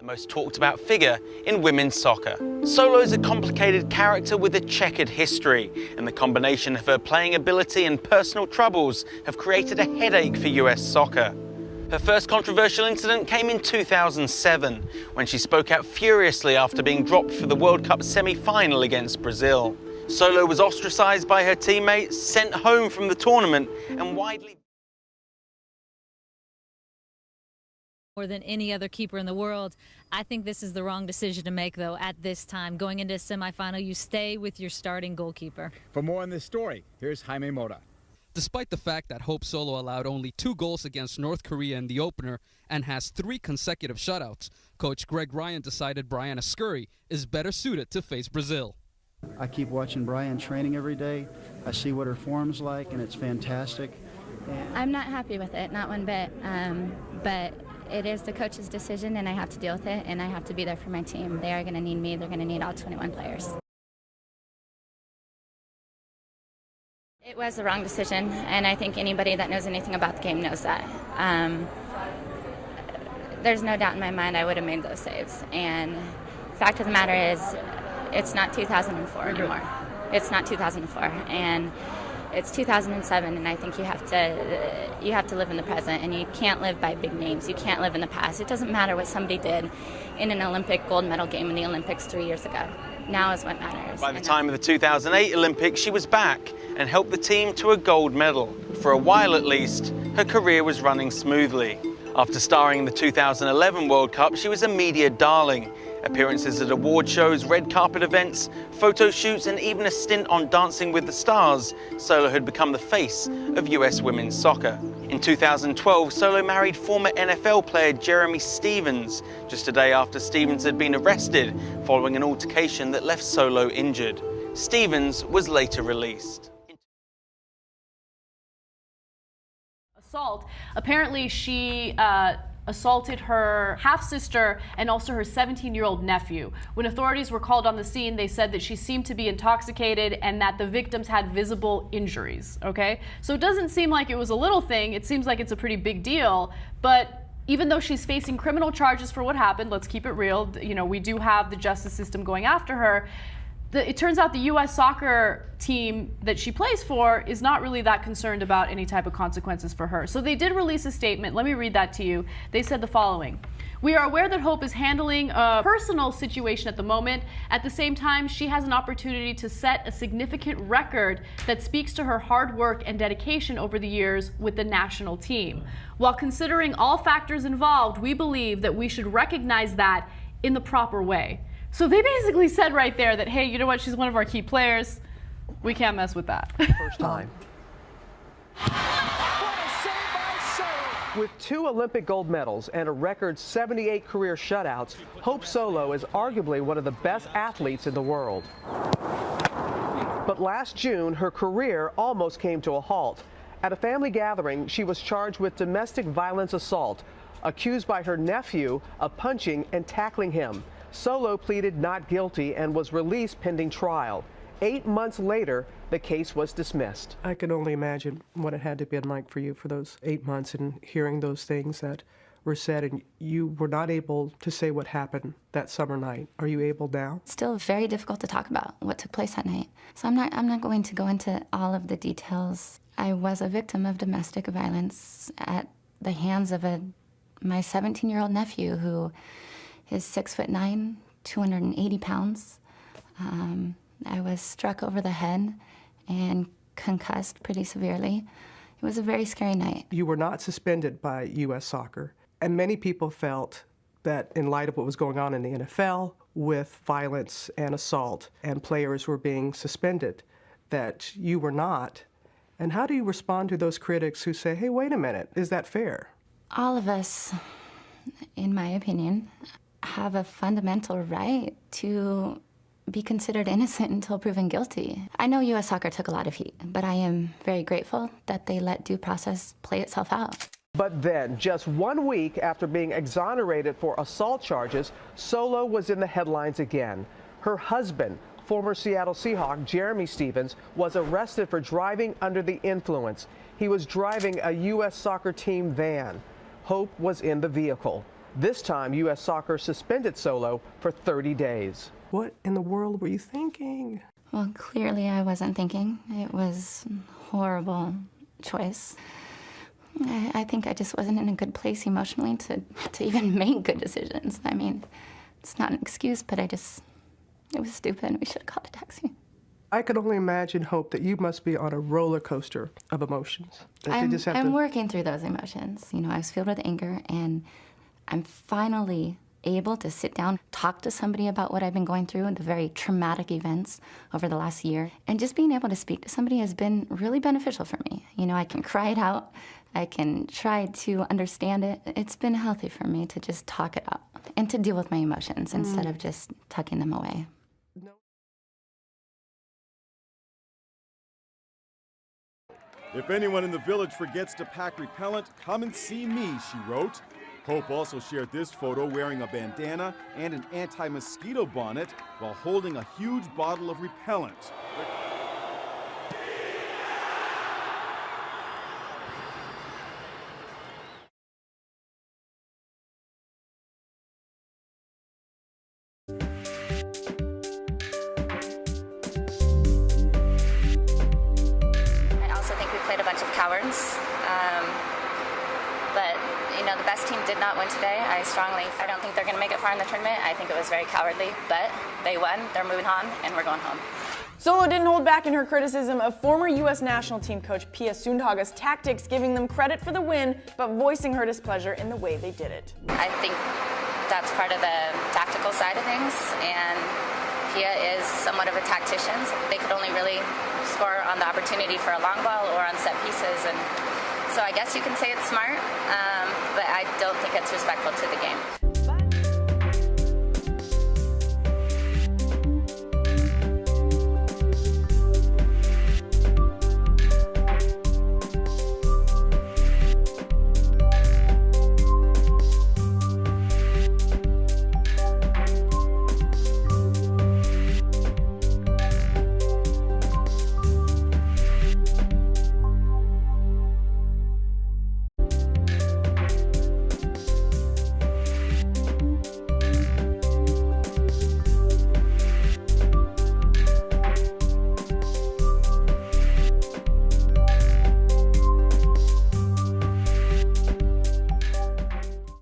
the most talked about figure in women's soccer. Solo is a complicated character with a checkered history, and the combination of her playing ability and personal troubles have created a headache for US soccer. Her first controversial incident came in 2007, when she spoke out furiously after being dropped for the World Cup semi-final against Brazil. Solo was ostracized by her teammates, sent home from the tournament, and widely... More than any other keeper in the world. I think this is the wrong decision to make, though, at this time. Going into a semifinal, you stay with your starting goalkeeper. For more on this story, here's Jaime Mora. Despite the fact that Hope Solo allowed only 2 goals against North Korea in the opener and has 3 consecutive shutouts, Coach Greg Ryan decided Brianna Scurry is better suited to face Brazil. I keep watching Brian training every day. I see what her form's like, and it's fantastic. I'm not happy with it, not one bit, but it is the coach's decision, and I have to deal with it, and I have to be there for my team. They are going to need me. They're going to need all 21 players. It was the wrong decision, and I think anybody that knows anything about the game knows that. There's no doubt in my mind I would have made those saves, and the fact of the matter is it's not 2004 anymore. It's not 2004, and it's 2007, and I think you have to live in the present, and you can't live by big names. You can't live in the past. It doesn't matter what somebody did in an Olympic gold medal game in the Olympics 3 years ago. Now is what matters. By the time of the 2008 Olympics, she was back and helped the team to a gold medal. For a while at least, her career was running smoothly. After starring in the 2011 World Cup, she was a media darling. Appearances at award shows, red carpet events, photo shoots, and even a stint on Dancing with the Stars, Solo had become the face of US women's soccer. In 2012, Solo married former NFL player Jeremy Stevens, just a day after Stevens had been arrested following an altercation that left Solo injured. Stevens was later released. Assault. Apparently she assaulted her half-sister and also her 17-year-old nephew. When authorities were called on the scene, they said that she seemed to be intoxicated and that the victims had visible injuries, okay? So it doesn't seem like it was a little thing. It seems like it's a pretty big deal, but even though she's facing criminal charges for what happened, let's keep it real, you know, we do have the justice system going after her. It turns out the U.S. soccer team that she plays for is not really that concerned about any type of consequences for her. So they did release a statement. Let me read that to you. They said the following. We are aware that Hope is handling a personal situation at the moment. At the same time, she has an opportunity to set a significant record that speaks to her hard work and dedication over the years with the national team. While considering all factors involved, we believe that we should recognize that in the proper way. So they basically said right there that, hey, you know what, she's one of our key players. We can't mess with that. First time. With 2 Olympic gold medals and a record 78 career shutouts, Hope Solo is arguably one of the best athletes in the world. But last June, her career almost came to a halt. At a family gathering, she was charged with domestic violence assault, accused by her nephew of punching and tackling him. Solo pleaded not guilty and was released pending trial. 8 months later, the case was dismissed. I can only imagine what it had to be like for you for those 8 months and hearing those things that were said, and you were not able to say what happened that summer night. Are you able now? Still very difficult to talk about what took place that night. So I'm not going to go into all of the details. I was a victim of domestic violence at the hands of my 17-year-old nephew who is 6'9", 280 pounds. I was struck over the head and concussed pretty severely. It was a very scary night. You were not suspended by U.S. Soccer, and many people felt that in light of what was going on in the NFL with violence and assault and players were being suspended, that you were not. And how do you respond to those critics who say, hey, wait a minute, is that fair? All of us, in my opinion, have a fundamental right to be considered innocent until proven guilty. I know U.S. Soccer took a lot of heat, but I am very grateful that they let due process play itself out. But then, just 1 week after being exonerated for assault charges, Solo was in the headlines again. Her husband, former Seattle Seahawk Jeremy Stevens, was arrested for driving under the influence. He was driving a U.S. Soccer team van. Hope was in the vehicle. This time, U.S. Soccer suspended Solo for 30 days. What in the world were you thinking? Well, clearly I wasn't thinking. It was a horrible choice. I think I just wasn't in a good place emotionally to even make good decisions. I mean, it's not an excuse, but it was stupid. We should have called a taxi. I could only imagine, Hope, that you must be on a roller coaster of emotions. I'm working through those emotions. You know, I was filled with anger, and I'm finally able to sit down, talk to somebody about what I've been going through and the very traumatic events over the last year. And just being able to speak to somebody has been really beneficial for me. You know, I can cry it out. I can try to understand it. It's been healthy for me to just talk it out and to deal with my emotions instead of just tucking them away. If anyone in the village forgets to pack repellent, come and see me, she wrote. Hope also shared this photo wearing a bandana and an anti-mosquito bonnet while holding a huge bottle of repellent. I also think we played a bunch of cowards. But, you know, the best team did not win today. I don't think they're going to make it far in the tournament. I think it was very cowardly, but they won. They're moving on, and we're going home. Solo didn't hold back in her criticism of former U.S. national team coach Pia Sundhage's tactics, giving them credit for the win, but voicing her displeasure in the way they did it. I think that's part of the tactical side of things, and Pia is somewhat of a tactician. So they could only really score on the opportunity for a long ball or on set pieces, and so I guess you can say it's smart, but I don't think it's respectful to the game.